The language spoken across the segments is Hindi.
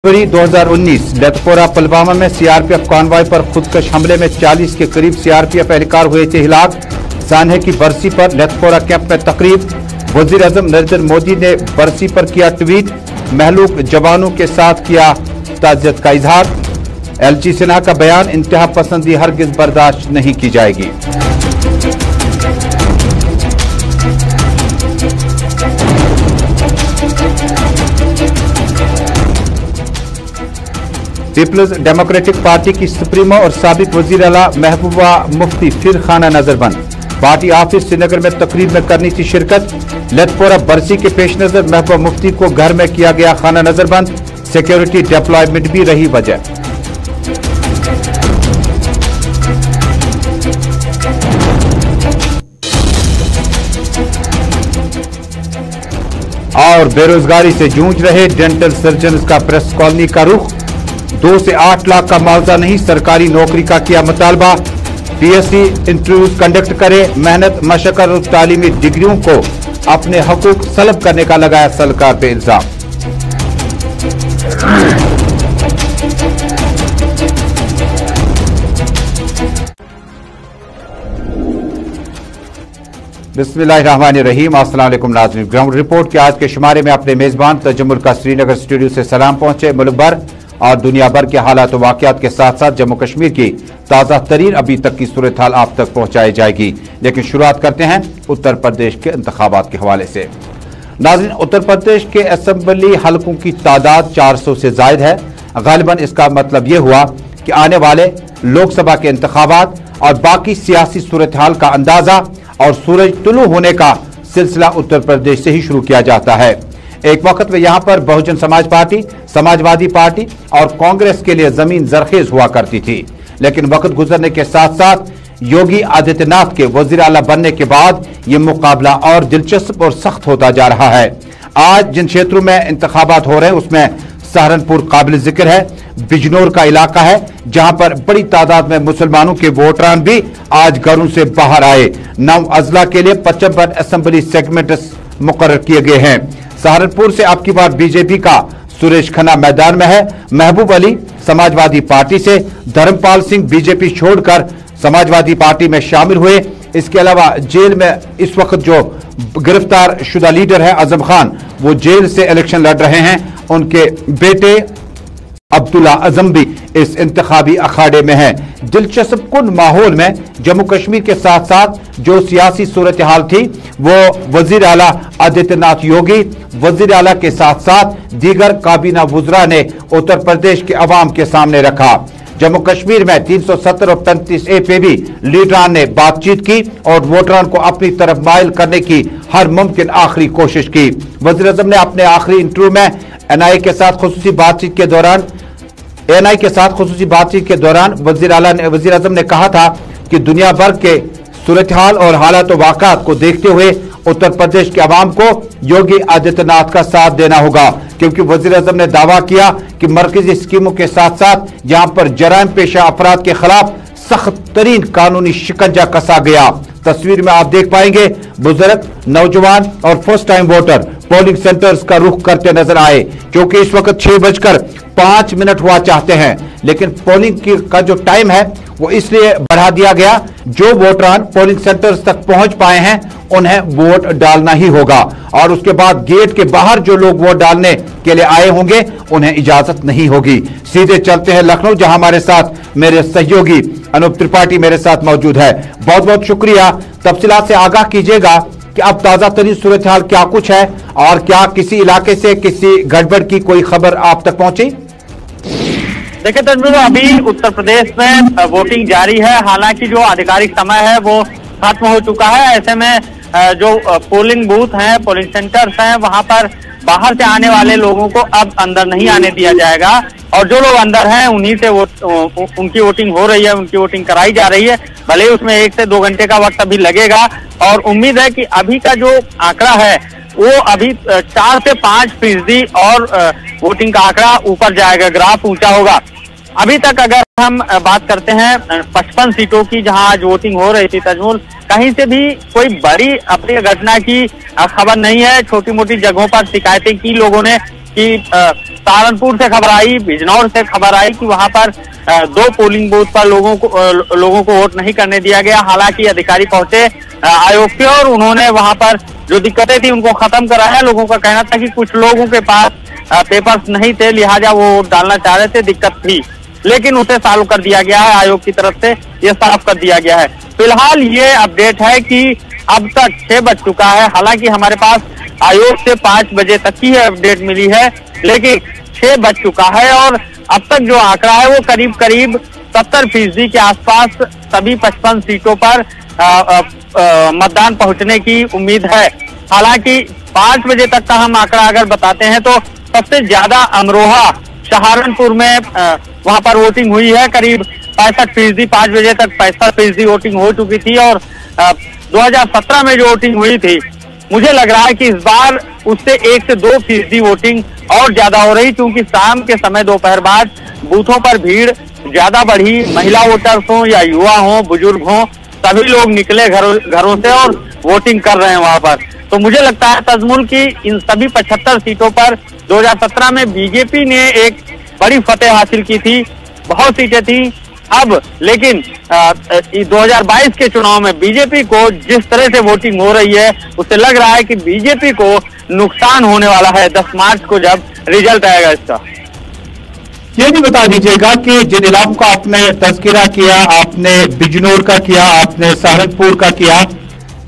फरवरी 2019 लेथपोरा पुलवामा में सीआरपीएफ कॉन्वॉय पर खुदकश हमले में 40 के करीब सीआरपीएफ एहलकार हुए थे हिलाक। सान्हे की बरसी पर लेथपोरा कैंप में तकरीब। वजीर-ए-आज़म नरेंद्र मोदी ने बरसी पर किया ट्वीट। महलूक जवानों के साथ किया ताज़ियत का इजहार। एलजी सिन्हा का बयान, इंतहा पसंदी हरगिज बर्दाश्त नहीं की जाएगी। पीपल्स डेमोक्रेटिक पार्टी की सुप्रीमो और साबिक वजीर आला महबूबा मुफ्ती फिर खाना नजरबंद। पार्टी ऑफिस श्रीनगर में तकरीब में करनी थी शिरकत। लेथपोरा बरसी के पेश नजर महबूबा मुफ्ती को घर में किया गया खाना नजरबंद। सिक्योरिटी डिप्लॉयमेंट भी रही वजह। और बेरोजगारी से जूझ रहे डेंटल सर्जन का प्रेस कॉलोनी का रुख। 2 से 8 लाख का मुआवजा नहीं, सरकारी नौकरी का किया मुतालबा। पीएससी इंटरव्यूज कंडक्ट करे, मेहनत मशक्कत और तालीमी डिग्रियों को अपने हकूक सलब करने का लगाया सरकार पे इल्जाम। बिस्मिल्लाहिर्रहमानिर्रहीम। अस्सलाम वालेकुम नाज़रीन, ग्राउंड रिपोर्ट के आज के शुमारे में अपने मेजबान तजम्मुल का श्रीनगर स्टूडियो से सलाम पहुंचे। मुल्क भर और दुनिया भर के हालात वाक़यात के साथ साथ जम्मू कश्मीर की ताज़ा तरीन अभी तक की सूरत हाल आप तक पहुंचाई जाएगी। लेकिन शुरुआत करते हैं उत्तर प्रदेश के इंतखाबात के हवाले से। नाज़रीन, उत्तर प्रदेश के असेंबली हलकों की तादाद 400 से जायद है। गालिबन इसका मतलब यह हुआ कि आने वाले लोकसभा के इंतखाबात और बाकी सियासी सूरत हाल का अंदाजा और सूरज तुलू होने का सिलसिला उत्तर प्रदेश से ही शुरू किया जाता है। एक वक्त में यहां पर बहुजन समाज पार्टी, समाजवादी पार्टी और कांग्रेस के लिए जमीन जरखेज हुआ करती थी। लेकिन वक्त गुजरने के साथ साथ योगी आदित्यनाथ के वजीर आला बनने के बाद यह मुकाबला और दिलचस्प और सख्त होता जा रहा है। आज जिन क्षेत्रों में इंतखाबात हो रहे हैं उसमें सहारनपुर काबिल जिक्र है। बिजनौर का इलाका है जहां पर बड़ी तादाद में मुसलमानों के वोटरान भी आज घरों से बाहर आए। 9 अजला के लिए 55 असेंबली सेगमेंट मुकर्रर किए गए हैं। सहारनपुर से अब की बार बीजेपी का सुरेश खन्ना मैदान में है। महबूब अली समाजवादी पार्टी से, धर्मपाल सिंह बीजेपी छोड़कर समाजवादी पार्टी में शामिल हुए। इसके अलावा जेल में इस वक्त जो गिरफ्तार शुदा लीडर है आजम खान, वो जेल से इलेक्शन लड़ रहे हैं। उनके बेटे अब्दुल्ला आजम भी इस इंतखाबी अखाड़े में है। दिलचस्प कुन माहौल में जम्मू कश्मीर के साथ साथ जो सियासी सूरत हाल थी वो वजीर आला आदित्यनाथ योगी, वजीर आला के साथ साथ दीगर काबीना वुज़रा ने उत्तर प्रदेश के अवाम के सामने रखा। जम्मू कश्मीर में 370 और 35A पे भी लीडरान ने बातचीत की और वोटरान को अपनी तरफ माइल करने की हर मुमकिन आखिरी कोशिश की। वज़ीर आज़म ने अपने आखिरी इंटरव्यू में एनआई के साथ खुसूसी बातचीत के दौरान वज़ीर आज़म ने कहा था कि दुनिया भर के सूरत हाल और हालात वाक़ात को देखते हुए उत्तर प्रदेश के अवाम को योगी आदित्यनाथ का साथ देना होगा, क्योंकि वज़ीर आज़म ने दावा किया कि मरकजी स्कीमों के साथ साथ यहाँ पर जराइम पेशा अफराद के खिलाफ सख्त तरीन कानूनी शिकंजा कसा गया। तस्वीर में आप देख पाएंगे बुजुर्ग, नौजवान और first time voter polling centres का रुख करते नजर आए, क्योंकि इस वक्त 6:05 हुआ चाहते हैं। लेकिन पोलिंग का जो टाइम है वो इसलिए बढ़ा दिया गया, जो वोटरान पोलिंग सेंटर्स तक पहुंच पाए हैं उन्हें वोट डालना ही होगा और उसके बाद गेट के बाहर जो लोग वोट डालने के लिए आए होंगे उन्हें इजाजत नहीं होगी। सीधे चलते हैं लखनऊ, जहां हमारे साथ मेरे सहयोगी अनूप त्रिपाठी मेरे साथ मौजूद है। बहुत बहुत शुक्रिया। तफसीलात से आगाह कीजिएगा कि अब ताजा तरीन सूरत हाल क्या कुछ है और क्या किसी इलाके से किसी गड़बड़ की कोई खबर आप तक पहुंची? देखिए तजमीर, अभी उत्तर प्रदेश में वोटिंग जारी है। हालांकि जो आधिकारिक समय है वो खत्म हो चुका है। ऐसे में जो पोलिंग बूथ हैं, पोलिंग सेंटर्स हैं, वहां पर बाहर से आने वाले लोगों को अब अंदर नहीं आने दिया जाएगा और जो लोग अंदर हैं उन्हीं से उनकी वोटिंग हो रही है, उनकी वोटिंग कराई जा रही है। भले ही उसमें 1 से 2 घंटे का वक्त अभी लगेगा और उम्मीद है कि अभी का जो आंकड़ा है वो अभी 4 से 5% और वोटिंग का आंकड़ा ऊपर जाएगा, ग्राफ ऊंचा होगा। अभी तक अगर हम बात करते हैं 55 सीटों की जहां आज वोटिंग हो रही थी तजमुल, कहीं से भी कोई बड़ी अप्रिय घटना की खबर नहीं है। छोटी मोटी जगहों पर शिकायतें की लोगों ने, कि सहारनपुर से खबर आई, बिजनौर से खबर आई कि वहां पर 2 पोलिंग बूथ पर लोगों को वोट नहीं करने दिया गया। हालांकि अधिकारी पहुंचे आयोग के और उन्होंने वहां पर जो दिक्कतें थी उनको खत्म कराया। लोगों का कहना था कि कुछ लोगों के पास पेपर्स नहीं थे, लिहाजा वो वोट डालना चाह रहे थे, दिक्कत थी, लेकिन उसे सॉल्व कर दिया गया है। आयोग की तरफ से ये साफ कर दिया गया है। फिलहाल ये अपडेट है कि अब तक 6 बज चुका है। हालांकि हमारे पास आयोग से 5 बजे तक की अपडेट मिली है, लेकिन 6 बज चुका है और अब तक जो आंकड़ा है वो करीब करीब 70% के आसपास सभी 55 सीटों पर मतदान पहुंचने की उम्मीद है। हालांकि 5 बजे तक का हम आंकड़ा अगर बताते हैं तो सबसे ज्यादा अमरोहा सहारनपुर में वहां पर वोटिंग हुई है। करीब 65%, 5 बजे तक 65% वोटिंग हो चुकी थी और 2017 में जो वोटिंग हुई थी, मुझे लग रहा है कि इस बार उससे 1 से 2% वोटिंग और ज्यादा हो रही, क्योंकि शाम के समय दोपहर बाद बूथों पर भीड़ ज्यादा बढ़ी। महिला वोटर्स हो या युवा हो, बुजुर्ग हो, सभी लोग निकले घरों से और वोटिंग कर रहे हैं वहां पर। तो मुझे लगता है तजमुल की इन सभी 75 सीटों पर 2017 में बीजेपी ने एक बड़ी फतेह हासिल की थी, बहुत सीटें थी। अब लेकिन 2022 के चुनाव में बीजेपी को जिस तरह से वोटिंग हो रही है, उससे लग रहा है कि बीजेपी को नुकसान होने वाला है 10 मार्च को जब रिजल्ट आएगा इसका। ये भी बता दीजिएगा कि जिन इलाकों का आपने तस्करा किया, आपने बिजनौर का किया, आपने सहारनपुर का किया,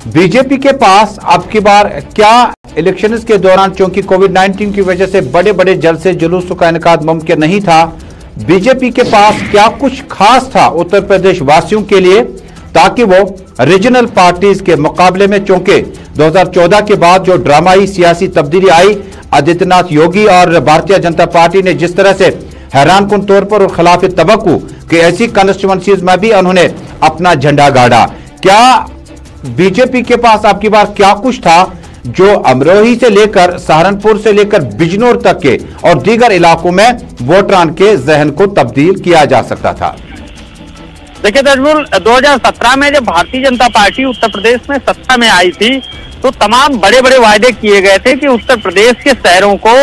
बीजेपी के पास अब की बार क्या इलेक्शन के दौरान, चूंकि कोविड-19 की वजह से बड़े बड़े जलसे जुलूसों का इनेकाद मुमकिन नहीं था, बीजेपी के पास क्या कुछ खास था उत्तर प्रदेश वासियों के लिए ताकि वो रीजनल पार्टीज के मुकाबले में, चूंकि 2014 के बाद जो ड्रामाई सियासी तब्दीली आई, आदित्यनाथ योगी और भारतीय जनता पार्टी ने जिस तरह से हैरानकुन तौर पर और खिलाफ तवक्कुह कि ऐसी कॉन्स्टिट्यूएंसीज में भी उन्होंने अपना झंडा गाड़ा, क्या बीजेपी के पास आपकी बार क्या कुछ था जो अमरोही से लेकर सहारनपुर से लेकर बिजनौर तक के और दीगर इलाकों में वोटरान के जहन को तब्दील किया जा सकता था? देखिए तजमुल, 2017 में जब भारतीय जनता पार्टी उत्तर प्रदेश में सत्ता में आई थी तो तमाम बड़े बड़े वायदे किए गए थे कि उत्तर प्रदेश के शहरों को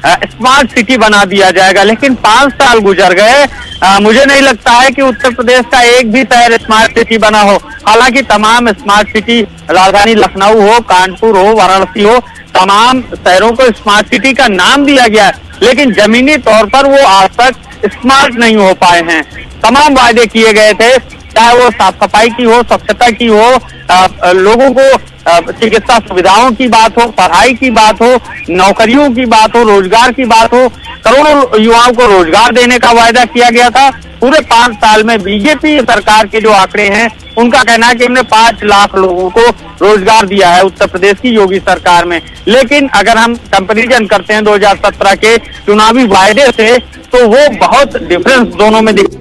स्मार्ट सिटी बना दिया जाएगा, लेकिन 5 साल गुजर गए, मुझे नहीं लगता है कि उत्तर प्रदेश का एक भी शहर स्मार्ट सिटी बना हो। हालांकि तमाम स्मार्ट सिटी, राजधानी लखनऊ हो, कानपुर हो, वाराणसी हो, तमाम शहरों को स्मार्ट सिटी का नाम दिया गया है, लेकिन जमीनी तौर पर वो आज तक स्मार्ट नहीं हो पाए हैं। तमाम वायदे किए गए थे, चाहे वो साफ सफाई की हो, स्वच्छता की हो, लोगों को चिकित्सा सुविधाओं की बात हो, पढ़ाई की बात हो, नौकरियों की बात हो, रोजगार की बात हो, करोड़ों युवाओं को रोजगार देने का वायदा किया गया था। पूरे 5 साल में बीजेपी सरकार के जो आंकड़े हैं, उनका कहना है कि हमने 5 लाख लोगों को रोजगार दिया है उत्तर प्रदेश की योगी सरकार में। लेकिन अगर हम कंपैरिजन करते हैं 2017 के चुनावी वायदे से, तो वो बहुत डिफरेंस दोनों में दिख।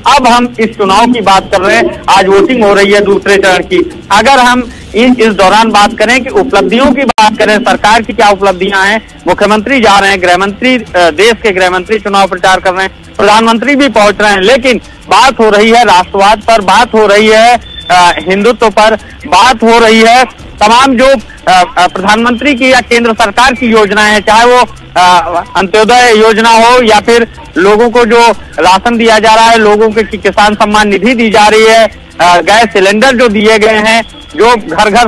अब हम इस चुनाव की बात कर रहे हैं, आज वोटिंग हो रही है दूसरे चरण की। अगर हम इस दौरान बात करें कि उपलब्धियों की बात करें, सरकार की क्या उपलब्धियां हैं, मुख्यमंत्री जा रहे हैं, गृहमंत्री, देश के गृहमंत्री चुनाव प्रचार कर रहे हैं, प्रधानमंत्री भी पहुंच रहे हैं, लेकिन बात हो रही है राष्ट्रवाद पर, बात हो रही है हिंदुत्व पर, बात हो रही है तमाम जो प्रधानमंत्री की या केंद्र सरकार की योजनाएं हैं, चाहे वो अंत्योदय योजना हो या फिर लोगों को जो राशन दिया जा रहा है, लोगों के किसान सम्मान निधि दी जा रही है, गैस सिलेंडर जो दिए गए हैं, जो घर घर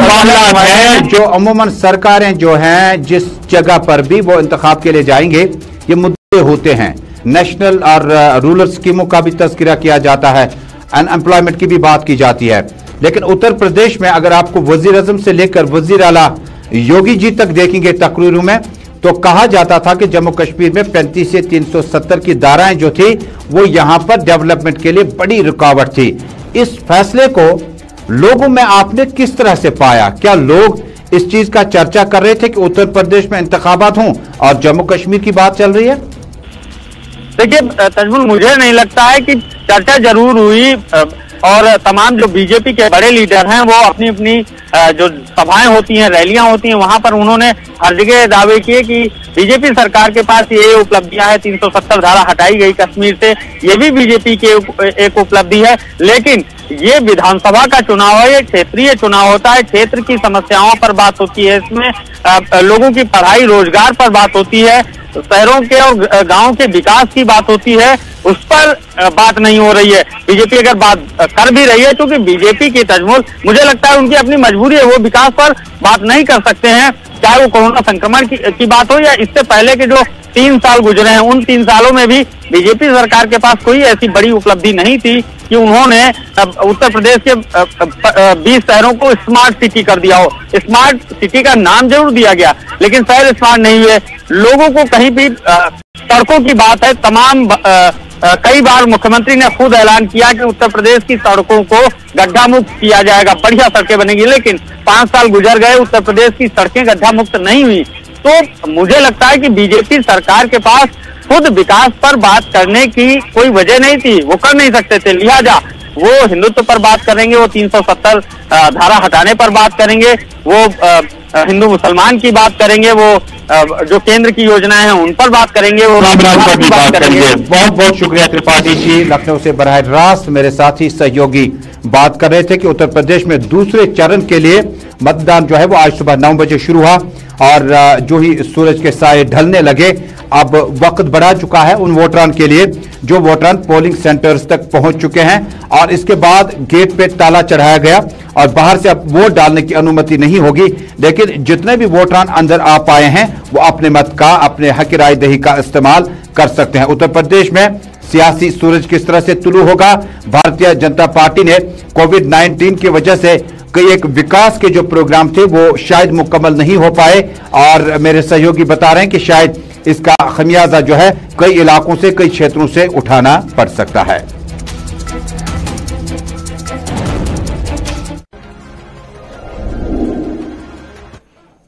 मामला है जो अमूमन सरकारें जो हैं जिस जगह पर भी वो इंतखाब के लिए जाएंगे, ये मुद्दे होते हैं। नेशनल और रूरल स्कीमों का भी तस्करा किया जाता है, अनएम्प्लॉयमेंट की भी बात की जाती है, लेकिन उत्तर प्रदेश में अगर आपको वजीर आजम से लेकर वजीर आला योगी जी तक देखेंगे तकरीरों में, तो कहा जाता था कि जम्मू कश्मीर में 35 से 370 की धाराएं जो थी वो यहां पर डेवलपमेंट के लिए बड़ी रुकावट थी। इस फैसले को लोगों में आपने किस तरह से पाया? क्या लोग इस चीज का चर्चा कर रहे थे कि उत्तर प्रदेश में इंतखाबात हों और जम्मू कश्मीर की बात चल रही है? देखिए तजमुल, मुझे नहीं लगता है कि चर्चा जरूर हुई, और तमाम जो बीजेपी के बड़े लीडर हैं वो अपनी अपनी जो सभाएं होती हैं, रैलियां होती हैं, वहां पर उन्होंने हर जगह दावे किए कि बीजेपी सरकार के पास ये उपलब्धियां है, 370 धारा हटाई गई कश्मीर से, ये भी बीजेपी की एक उपलब्धि है। लेकिन ये विधानसभा का चुनाव है, ये क्षेत्रीय चुनाव होता है, क्षेत्र की समस्याओं पर बात होती है, इसमें लोगों की पढ़ाई रोजगार पर बात होती है, शहरों के और गांव के विकास की बात होती है, उस पर बात नहीं हो रही है। बीजेपी अगर बात कर भी रही है, क्योंकि बीजेपी की तजमुल, मुझे लगता है उनकी अपनी मजबूरी है, वो विकास पर बात नहीं कर सकते हैं, चाहे वो कोरोना संक्रमण की बात हो या इससे पहले के जो 3 साल गुजरे हैं, उन 3 सालों में भी बीजेपी सरकार के पास कोई ऐसी बड़ी उपलब्धि नहीं थी कि उन्होंने उत्तर प्रदेश के 20 शहरों को स्मार्ट सिटी कर दिया हो। स्मार्ट सिटी का नाम जरूर दिया गया, लेकिन शहर स्मार्ट नहीं हुए। लोगों को कहीं भी सड़कों की बात है, तमाम कई बार मुख्यमंत्री ने खुद ऐलान किया कि उत्तर प्रदेश की सड़कों को गड्ढा मुक्त किया जाएगा, बढ़िया सड़कें बनेंगी, लेकिन 5 साल गुजर गए, उत्तर प्रदेश की सड़कें गड्ढा मुक्त नहीं हुई। तो मुझे लगता है कि बीजेपी सरकार के पास खुद विकास पर बात करने की कोई वजह नहीं थी, वो कर नहीं सकते थे, लिहाजा वो हिंदुत्व पर बात करेंगे, वो 370 धारा हटाने पर बात करेंगे, वो हिंदू मुसलमान की बात करेंगे, वो जो केंद्र की योजनाएं हैं उन पर बात करेंगे, वो पर भी बात करेंगे। बहुत बहुत शुक्रिया त्रिपाठी जी, लखनऊ से बराह रास्त मेरे साथी सहयोगी बात कर रहे थे कि उत्तर प्रदेश में दूसरे चरण के लिए मतदान जो है वो आज सुबह 9 बजे शुरू हुआ और जो ही सूरज के साए ढलने लगे, अब वक्त बढ़ा चुका है उन वोटरान के लिए जो वोटरान पोलिंग सेंटर्स तक पहुंच चुके हैं और इसके बाद गेट पे ताला चढ़ाया गया और बाहर से अब वोट डालने की अनुमति नहीं होगी। लेकिन जितने भी वोटरान अंदर आ पाए हैं वो अपने मत का, अपने हक राय दही का इस्तेमाल कर सकते हैं। उत्तर प्रदेश में सियासी सूरज किस तरह से तुलू होगा? भारतीय जनता पार्टी ने कोविड-19 की वजह से कई एक विकास के जो प्रोग्राम थे वो शायद मुकम्मल नहीं हो पाए और मेरे सहयोगी बता रहे हैं कि शायद इसका खमियाजा जो है कई इलाकों से, कई क्षेत्रों से उठाना पड़ सकता है।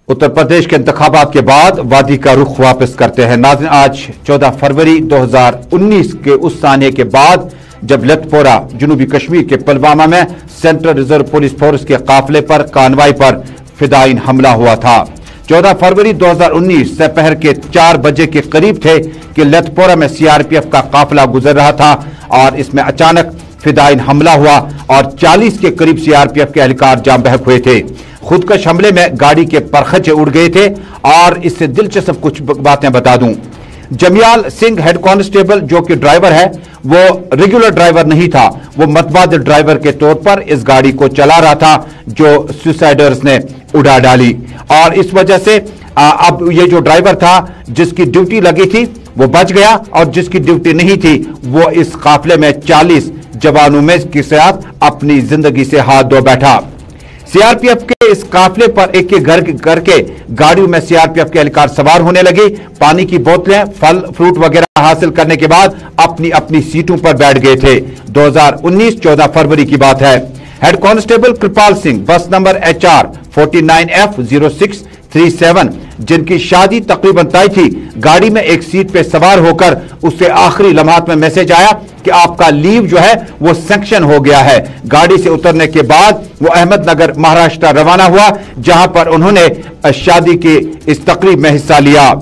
उत्तर प्रदेश के इंतखाबात के बाद वादी का रुख वापस करते हैं। नाज़रीन, आज 14 फरवरी 2019 के उस सानिये के बाद जब लतपोरा जनूबी कश्मीर के पुलवामा में सेंट्रल रिजर्व पुलिस फोर्स के काफिले पर कानवाई पर फिदायीन हमला हुआ था। 14 फरवरी 2019 दोपहर के 4 बजे के करीब थे कि लतपोरा में सीआरपीएफ का काफिला गुजर रहा था और इसमें अचानक फिदायीन हमला हुआ और 40 के करीब सीआरपीएफ के एहलकार जाम बहक हुए थे। खुदकश हमले में गाड़ी के परखचे उड़ गए थे और इससे दिलचस्प कुछ बातें बता दूं। जमियाल सिंह हेड कांस्टेबल जो कि ड्राइवर है वो रेगुलर ड्राइवर नहीं था, वो मतबादल ड्राइवर के तौर पर इस गाड़ी को चला रहा था जो सुसाइडर्स ने उड़ा डाली और इस वजह से अब ये जो ड्राइवर था जिसकी ड्यूटी लगी थी वो बच गया और जिसकी ड्यूटी नहीं थी वो इस काफिले में 40 जवानों में के साथ अपनी जिंदगी से हाथ धो बैठा। सीआरपीएफ के इस काफिले पर एक एक घर करके गाड़ियों में सीआरपीएफ के एहलकार सवार होने लगे। पानी की बोतलें, फल फ्रूट वगैरह हासिल करने के बाद अपनी अपनी सीटों पर बैठ गए थे। 2019 14 फरवरी की बात है। हेड कांस्टेबल कृपाल सिंह बस नंबर HR 49F0637 जिनकी शादी तकरीबन तय थी, गाड़ी में एक सीट पे सवार होकर उससे आखिरी लम्हात में मैसेज आया कि आपका लीव जो है वो सैंक्शन हो गया है। गाड़ी से उतरने के बाद वो अहमदनगर महाराष्ट्र रवाना हुआ जहां पर उन्होंने शादी की इस तकरीब में हिस्सा लिया।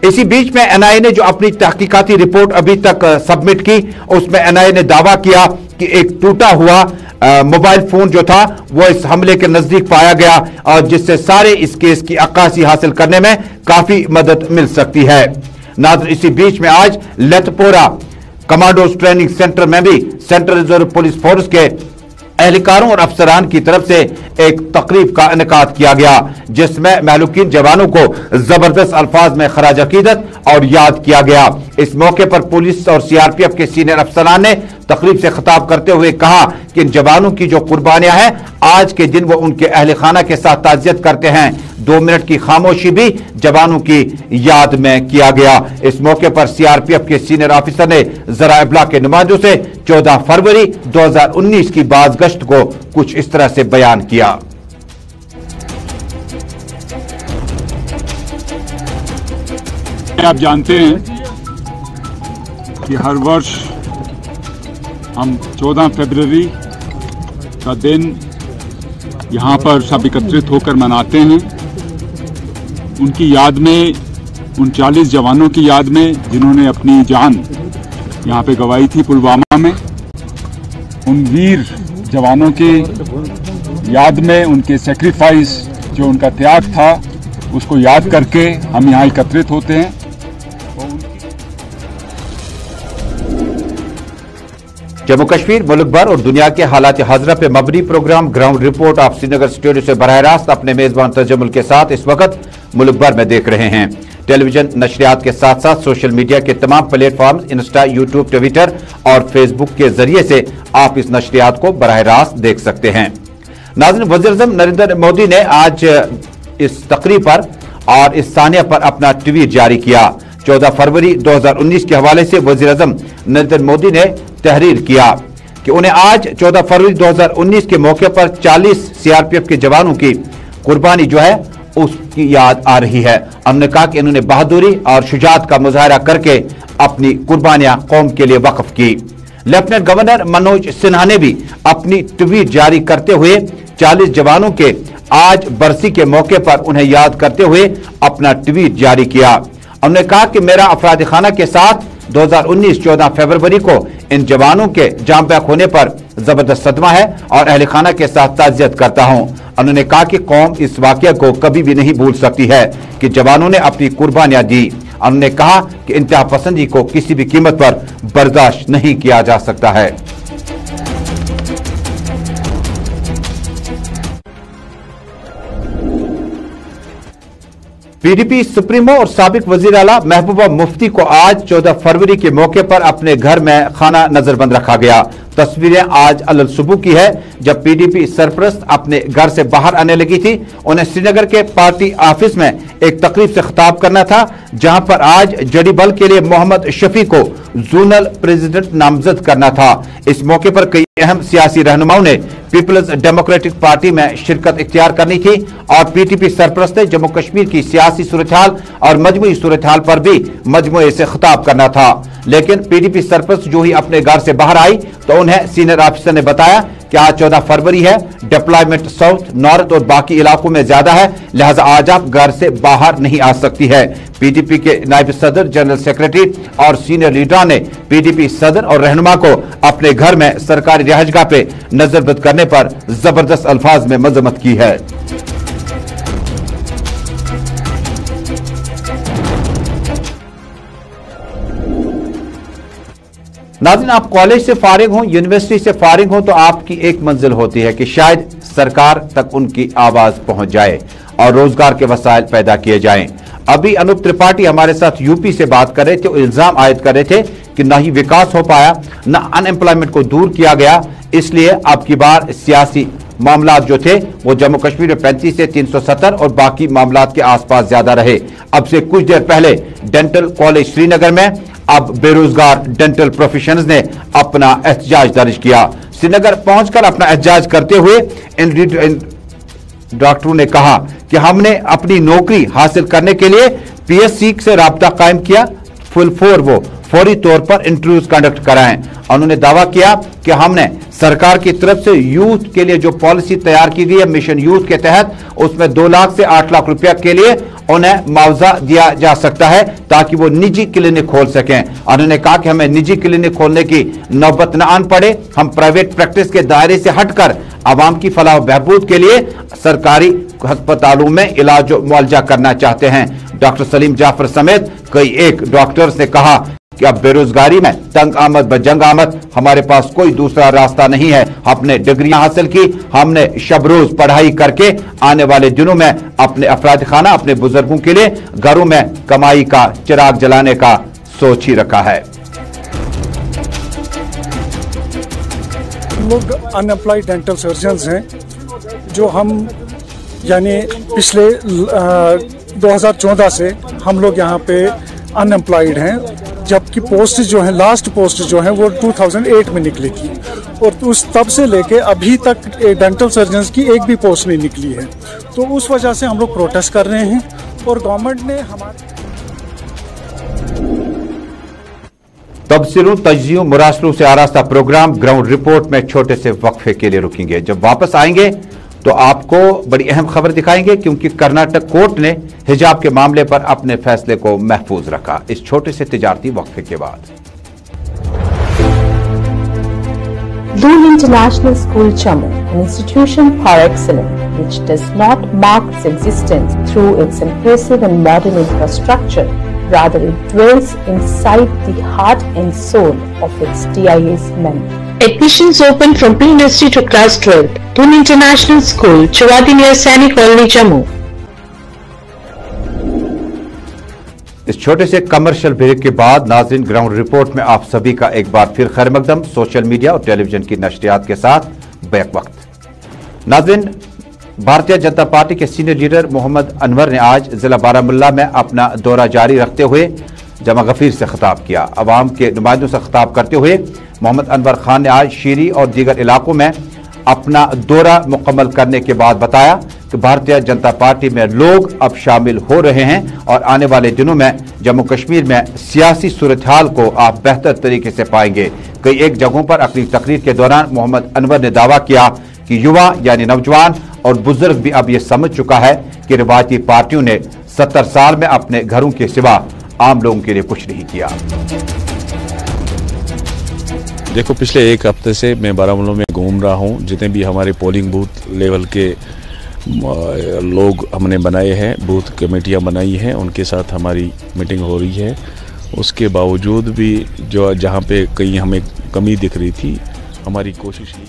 इसी बीच में एनआईए ने जो अपनी तहकीकाती रिपोर्ट अभी तक सबमिट की उसमें एनआईए ने दावा किया कि एक टूटा हुआ मोबाइल फोन जो था वो इस हमले के नजदीक पाया गया और जिससे सारे इस केस की अक्कासी हासिल करने में काफी मदद मिल सकती है। नाज़रीन, इसी बीच में आज लतपोरा कमांडोज ट्रेनिंग सेंटर में भी सेंट्रल रिजर्व पुलिस फोर्स के एहलकारों और अफसरान की तरफ से एक तकरीब का इनेकाद किया गया जिसमें महलूकीन जवानों को जबरदस्त अल्फाज में खराज अकीदत और याद किया गया। इस मौके पर पुलिस और सीआरपीएफ के सीनियर अफसरान ने तकरीब से खिताब करते हुए कहा कि इन जवानों की जो कुर्बानियां हैं आज के दिन वो उनके अहल खाना के साथ ताज़ियत करते हैं। 2 मिनट की खामोशी भी जवानों की याद में किया गया। इस मौके पर सीआरपीएफ के सीनियर ऑफिसर ने ज़राए इब्लाग के नुमाइंदों से 14 फरवरी 2019 की बाज़गश्त को कुछ इस तरह से बयान किया। आप जानते हैं कि हर वर्ष हम 14 फरवरी का दिन यहाँ पर सब एकत्रित होकर मनाते हैं। उनकी याद में, उन 40 जवानों की याद में जिन्होंने अपनी जान यहाँ पे गंवाई थी पुलवामा में, उन वीर जवानों के याद में, उनके सेक्रीफाइस जो उनका त्याग था उसको याद करके हम यहाँ एकत्रित होते हैं। जम्मू कश्मीर, मुल्क भर और दुनिया के हालात हाजरा पे मबनी प्रोग्राम ग्राउंड रिपोर्ट आप श्रीनगर स्टूडियो से बराह रास्त अपने मेजबान तजम्मुल के साथ इस वक्त मुल्क भर में देख रहे हैं। टेलीविजन नशरियात के साथ साथ सोशल मीडिया के तमाम प्लेटफॉर्म इंस्टा, यूट्यूब, ट्विटर और फेसबुक के जरिए से आप इस नशरियात को बराह रास्त देख सकते हैं। नाज़रीन, वज़ीर-ए-आज़म नरेंद्र मोदी ने आज इस तकरीब पर और इस सानिया पर अपना ट्वीट जारी किया। 14 फरवरी 2019 के हवाले से वज़ीर-ए-आज़म नरेंद्र मोदी ने तहरीर किया कि उन्हें आज 14 फरवरी 2019 के मौके पर 40 सीआरपीएफ के जवानों की कुर्बानी जो है उसकी याद आ रही है। हमने कहा कि इन्होंने बहादुरी और शुजाअत का मुजाहरा करके अपनी कुर्बानियां कौम के लिए वक्फ की। लेफ्टिनेंट गवर्नर मनोज सिन्हा ने भी अपनी ट्वीट जारी करते हुए 40 जवानों के आज बरसी के मौके पर उन्हें याद करते हुए अपना ट्वीट जारी किया। उन्होंने कहा कि मेरा अफराद खाना के साथ 2019 14 फरवरी को इन जवानों के जाम बैक होने पर जबरदस्त सदमा है और अहल खाना के साथ ताज़ियत करता हूं। उन्होंने कहा कि कौम इस वाकये को कभी भी नहीं भूल सकती है कि जवानों ने अपनी कुर्बानियां दी। उन्होंने कहा कि इंतहा पसंदी को किसी भी कीमत पर बर्दाश्त नहीं किया जा सकता है। पीडीपी सुप्रीमो और साबिक वजीर आला महबूबा मुफ्ती को आज 14 फरवरी के मौके पर अपने घर में खाना नजरबंद रखा गया। तस्वीरें आज अल सुबह की है जब पीडीपी सरपरस्त अपने घर से बाहर आने लगी थी। उन्हें श्रीनगर के पार्टी ऑफिस में एक तकरीब से खिताब करना था, जहां पर आज जड़ी बल के लिए मोहम्मद शफी को जोनल प्रेसिडेंट नामजद करना था। इस मौके पर कई अहम सियासी रहनुमाओं ने पीपल्स डेमोक्रेटिक पार्टी में शिरकत इख्तियार करनी थी और पीटीपी सरपरस्त ने जम्मू कश्मीर की सियासी सूरत-ए-हाल और मजमूई सूरत-ए-हाल पर भी मजमूए से खिताब करना था। लेकिन पीडीपी सरपरस्त जो ही अपने घर से बाहर आई तो उन्हें सीनियर ऑफिसर ने बताया कि आज 14 फरवरी है, डिप्लॉयमेंट साउथ, नॉर्थ और बाकी इलाकों में ज्यादा है, लिहाजा आज आप घर से बाहर नहीं आ सकती है। पीडीपी के नायब सदर, जनरल सेक्रेटरी और सीनियर लीडर ने पीडीपी सदर और रहनुमा को अपने घर में सरकारी रिहाइशगाह पे नजरबंद करने पर जबरदस्त अल्फाज में मजम्मत की है। नाज़रीन, आप कॉलेज से फारिग हों, यूनिवर्सिटी से फारिग हों तो आपकी एक मंजिल होती है कि शायद सरकार तक उनकी आवाज पहुंच जाए और रोजगार के वसाइल पैदा किए जाएं। अभी अनूप त्रिपाठी हमारे साथ यूपी से बात कर रहे थे, इल्जाम आयद कर रहे थे कि न ही विकास हो पाया, न अनएम्प्लॉयमेंट को दूर किया गया, इसलिए अब की बार सियासी मामला जो थे वो जम्मू कश्मीर में 35 से 370 और बाकी मामला के आसपास ज्यादा रहे। अब से कुछ देर पहले डेंटल कॉलेज श्रीनगर में अब बेरोजगार डेंटल प्रोफेशनल्स ने अपना एहतजाज दर्ज किया। श्रीनगर पहुंचकर अपना एहतजाज करते हुए इन डॉक्टरों ने कहा कि हमने अपनी नौकरी हासिल करने के लिए पीएससी से राब्ता कायम किया, वो फौरी तौर पर इंटरव्यूज कंडक्ट कराएं। उन्होंने दावा किया कि हमने सरकार की तरफ से यूथ के लिए जो पॉलिसी तैयार की गई है मिशन यूथ के तहत, उसमें 2 लाख से 8 लाख रुपया के लिए उन्हें मुआवजा दिया जा सकता है ताकि वो निजी क्लिनिक खोल सकें। उन्होंने कहा कि हमें निजी क्लिनिक खोलने की नौबत न आन पड़े, हम प्राइवेट प्रैक्टिस के दायरे से हटकर आवाम की फलाह बहबूद के लिए सरकारी अस्पतालों में इलाज मुआवजा करना चाहते हैं। डॉक्टर सलीम जाफर समेत कई एक डॉक्टर्स ने कहा कि अब बेरोजगारी में तंग आमद बजंग आमद, हमारे पास कोई दूसरा रास्ता नहीं है। हमने डिग्रियां हासिल की, हमने शब रोज पढ़ाई करके आने वाले दिनों में अपने अफराद खाना, अपने बुजुर्गों के लिए घरों में कमाई का चिराग जलाने का सोच ही रखा है। लोग अनएम्प्लॉयड डेंटल सर्जन्स हैं जो हम यानी पिछले 2014 से हम लोग यहाँ पे अनएम्प्लॉयड हैं, जबकि पोस्ट जो है लास्ट पोस्ट जो है वो 2008 में निकली थी और उस तब से लेके अभी तक डेंटल सर्जन्स की एक भी पोस्ट नहीं निकली है। तो उस वजह से हम लोग प्रोटेस्ट कर रहे हैं और गवर्नमेंट ने हमारे तबसरों, तजियों, मुरासलों से आरास्ता प्रोग्राम ग्राउंड रिपोर्ट में छोटे से वक्फे के लिए रुकेंगे। जब वापस आएंगे तो आपको बड़ी अहम खबर दिखाएंगे, क्योंकि कर्नाटक कोर्ट ने हिजाब के मामले पर अपने फैसले को महफूज रखा। इस छोटे से तिजारती वक्फे के बाद Doon International School Jammu, an institution par excellence which does not mark its existence through its impressive and modern infrastructure, rather it dwells inside the heart and soul of its TIA's members. Admissions open from pre-nursery to class 12. Doon International School, Chawadi near Sainik Colony, Jammu. इस छोटे से कमर्शियल ब्रेक के बाद नाज़रीन, ग्राउंड रिपोर्ट में आप सभी का एक बार फिर खैर मकदम। सोशल मीडिया और टेलीविजन की नशरियात के साथ बैक वक्त। नाज़रीन, भारतीय जनता पार्टी के सीनियर लीडर मोहम्मद अनवर ने आज जिला बारामुल्ला में अपना दौरा जारी रखते हुए जमा गफीर से खिताब किया। अवाम के नुमाइंदों से खिताब करते हुए मोहम्मद अनवर खान ने आज शीरी और दीगर इलाकों में अपना दौरा मुकम्मल करने के बाद बताया कि भारतीय जनता पार्टी में लोग अब शामिल हो रहे हैं और आने वाले दिनों में जम्मू कश्मीर में सियासी सूरत हाल को आप बेहतर तरीके से पाएंगे। कई एक जगहों पर अपनी तकरीर के दौरान मोहम्मद अनवर ने दावा किया कि युवा यानी नौजवान और बुजुर्ग भी अब ये समझ चुका है कि रिवायती पार्टियों ने 70 साल में अपने घरों के सिवा आम लोगों के लिए कुछ नहीं किया। देखो, पिछले एक हफ्ते से मैं बारामूला में घूम रहा हूँ। जितने भी हमारे पोलिंग बूथ लेवल के लोग हमने बनाए हैं, बूथ कमेटियाँ बनाई हैं, उनके साथ हमारी मीटिंग हो रही है। उसके बावजूद भी जो जहाँ पे कहीं हमें कमी दिख रही थी, हमारी कोशिश ही।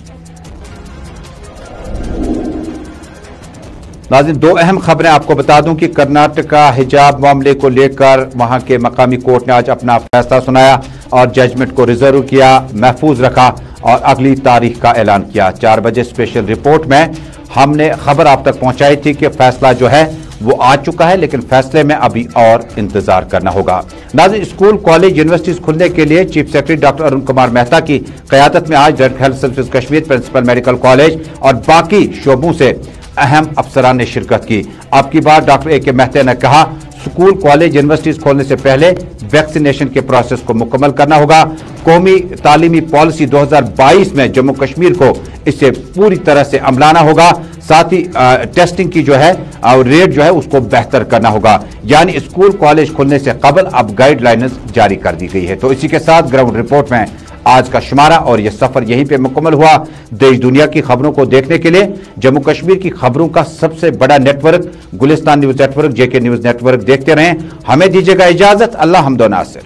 नाज़रीन, दो अहम खबरें आपको बता दूं कि कर्नाटक हिजाब मामले को लेकर वहां के मकामी कोर्ट ने आज अपना फैसला सुनाया और जजमेंट को रिजर्व किया, महफूज रखा और अगली तारीख का ऐलान किया। 4 बजे स्पेशल रिपोर्ट में हमने खबर आप तक पहुंचाई थी कि फैसला जो है वो आ चुका है, लेकिन फैसले में अभी और इंतजार करना होगा। नाज़रीन, स्कूल, कॉलेज, यूनिवर्सिटीज खुलने के लिए chief secretary doctor Arun Kumar Mehta की क़यादत में आज director health services Kashmir, principal medical college और बाकी शोबों से अहम अफसरान ने शिरकत की। अब की बार डॉक्टर ए.के. मेहता ने कहा, स्कूल, कॉलेज, यूनिवर्सिटीज खोलने से पहले वैक्सीनेशन के प्रोसेस को मुकम्मल करना होगा। कौमी तालीमी पॉलिसी 2022 में जम्मू कश्मीर को इसे पूरी तरह से अमलाना होगा। साथ ही टेस्टिंग की जो है रेट जो है उसको बेहतर करना होगा। यानी स्कूल, कॉलेज खुलने से कबल अब गाइडलाइंस जारी कर दी गई है। तो इसी के साथ ग्राउंड रिपोर्ट में आज का शुमारा और यह सफर यहीं पे मुकम्मल हुआ। देश दुनिया की खबरों को देखने के लिए जम्मू कश्मीर की खबरों का सबसे बड़ा network Gulistan news network, JK news network देखते रहें। हमें दीजिएगा इजाजत। अल्लाह हमदो नासिर।